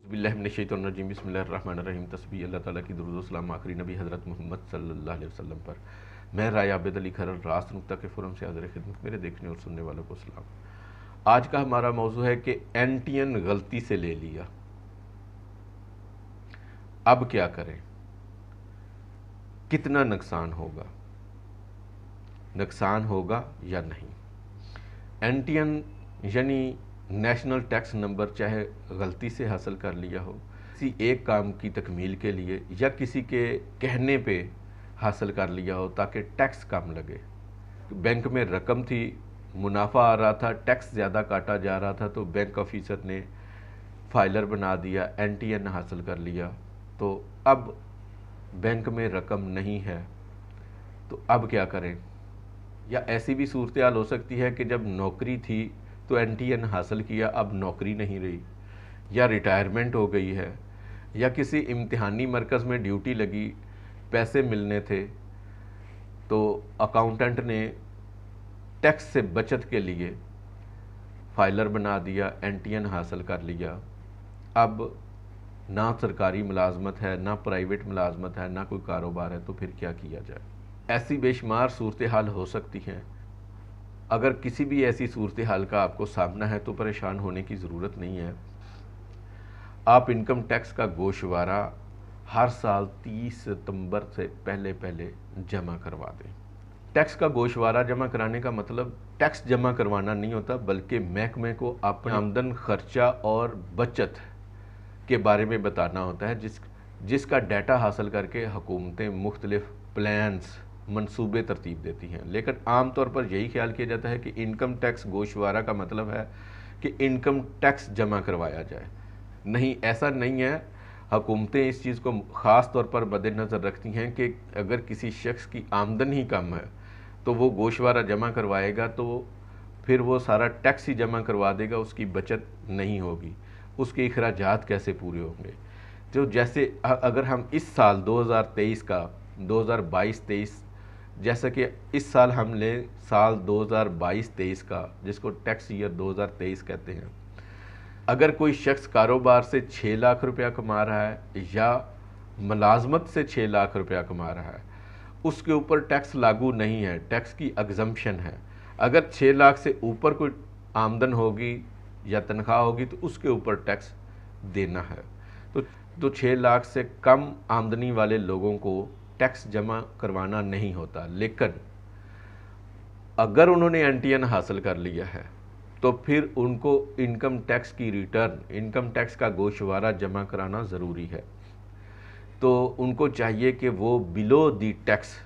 बिस्मिल्लाहिर्रहमानिर्रहीम बिस्मिल्लाहिर्रहमानिर्रहीम तस्बीह अल्लाह ताला की दुरूद व सलाम आखिरी नबी हज़रत मोहम्मद सल्लल्लाहु अलैहि वसल्लम पर। मैं राय आबिद अली खरल रास्त नुक्ता के फोरम से हाज़िर खिदमत। मेरे देखने और सुनने वालों को सलाम। आज का हमारा मौजू है कि एनटीएन गलती से ले लिया, अब क्या करें, कितना नुकसान होगा या नहीं। एनटीएन यानी नेशनल टैक्स नंबर चाहे गलती से हासिल कर लिया हो, किसी एक काम की तकमील के लिए या किसी के कहने पे हासिल कर लिया हो ताकि टैक्स कम लगे। बैंक में रकम थी, मुनाफा आ रहा था, टैक्स ज़्यादा काटा जा रहा था, तो बैंक ऑफिसर ने फाइलर बना दिया, एनटीएन हासिल कर लिया। तो अब बैंक में रकम नहीं है, तो अब क्या करें। या ऐसी भी सूरत हाल हो सकती है कि जब नौकरी थी तो एनटीएन हासिल किया, अब नौकरी नहीं रही, या रिटायरमेंट हो गई है, या किसी इम्तिहानी मरकज़ में ड्यूटी लगी, पैसे मिलने थे, तो अकाउंटेंट ने टैक्स से बचत के लिए फाइलर बना दिया, एनटीएन हासिल कर लिया। अब ना सरकारी मुलाजमत है, ना प्राइवेट मुलाजमत है, ना कोई कारोबार है, तो फिर क्या किया जाए। ऐसी बेशुमार सूरत हाल हो सकती हैं। अगर किसी भी ऐसी सूरत हाल का आपको सामना है तो परेशान होने की ज़रूरत नहीं है। आप इनकम टैक्स का गोशवारा हर साल 30 सितंबर से पहले जमा करवा दें। टैक्स का गोशवारा जमा कराने का मतलब टैक्स जमा करवाना नहीं होता, बल्कि महकमे को अपने आमदन, खर्चा और बचत के बारे में बताना होता है, जिसका डाटा हासिल करके हुकूमतें मुख्तलिफ प्लान्स, मंसूबे तरतीब देती हैं। लेकिन आम तौर पर यही ख्याल किया जाता है कि इनकम टैक्स गोशवारा का मतलब है कि इनकम टैक्स जमा करवाया जाए। नहीं, ऐसा नहीं है। हुकूमतें इस चीज़ को ख़ास तौर पर मद्देनज़र रखती हैं कि अगर किसी शख्स की आमदन ही कम है तो वो गोशवारा जमा करवाएगा तो फिर वो सारा टैक्स ही जमा करवा देगा, उसकी बचत नहीं होगी, उसके अखराजात कैसे पूरे होंगे। तो जैसे अगर हम इस साल 2023 का 2022-23, जैसा कि इस साल हम लें साल 2022-23 का, जिसको टैक्स ईयर 2023 कहते हैं, अगर कोई शख्स कारोबार से 6 लाख रुपया कमा रहा है या मुलाजमत से 6 लाख रुपया कमा रहा है, उसके ऊपर टैक्स लागू नहीं है, टैक्स की एग्जम्पशन है। अगर 6 लाख से ऊपर कोई आमदन होगी या तनख्वाह होगी तो उसके ऊपर टैक्स देना है। तो 6 लाख से कम आमदनी वाले लोगों को टैक्स जमा करवाना नहीं होता। लेकिन अगर उन्होंने एनटीएन हासिल कर लिया है तो फिर उनको इनकम टैक्स की रिटर्न, इनकम टैक्स का गोशवारा जमा कराना ज़रूरी है। तो उनको चाहिए कि वो बिलो दी टैक्स,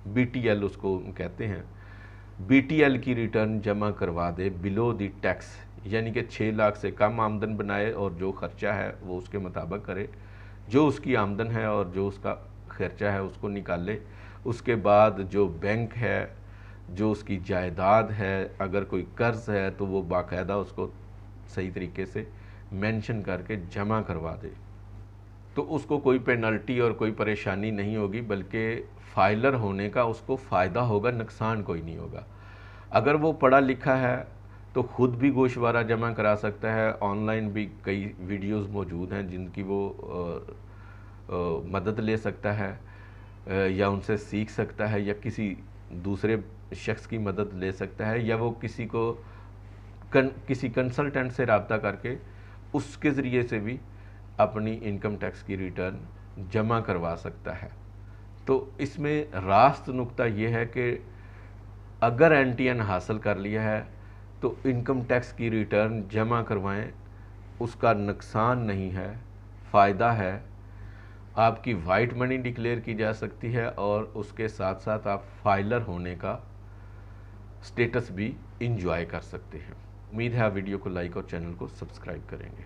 बीटीएल उसको कहते हैं, बीटीएल की रिटर्न जमा करवा दे बिलो दी टैक्स, यानी कि 6 लाख से कम आमदन बनाए और जो खर्चा है वो उसके मुताबिक करे, जो उसकी आमदन है और जो उसका खर्चा है उसको निकाले। उसके बाद जो बैंक है, जो उसकी जायदाद है, अगर कोई कर्ज़ है तो वो बाकायदा उसको सही तरीके से मेंशन करके जमा करवा दे, तो उसको कोई पेनल्टी और कोई परेशानी नहीं होगी, बल्कि फाइलर होने का उसको फ़ायदा होगा, नुकसान कोई नहीं होगा। अगर वो पढ़ा लिखा है तो ख़ुद भी गोशवारा जमा करा सकता है। ऑनलाइन भी कई वीडियोस मौजूद हैं जिनकी वो मदद ले सकता है, या उनसे सीख सकता है, या किसी दूसरे शख्स की मदद ले सकता है, या वो किसी कंसल्टेंट से रब्ता करके उसके ज़रिए से भी अपनी इनकम टैक्स की रिटर्न जमा करवा सकता है। तो इसमें रास्त नुक्ता ये है कि अगर एनटीएन हासिल कर लिया है तो इनकम टैक्स की रिटर्न जमा करवाएं, उसका नुकसान नहीं है, फ़ायदा है। आपकी वाइट मनी डिक्लेयर की जा सकती है और उसके साथ साथ आप फाइलर होने का स्टेटस भी इंजॉय कर सकते हैं। उम्मीद है आप वीडियो को लाइक और चैनल को सब्सक्राइब करेंगे।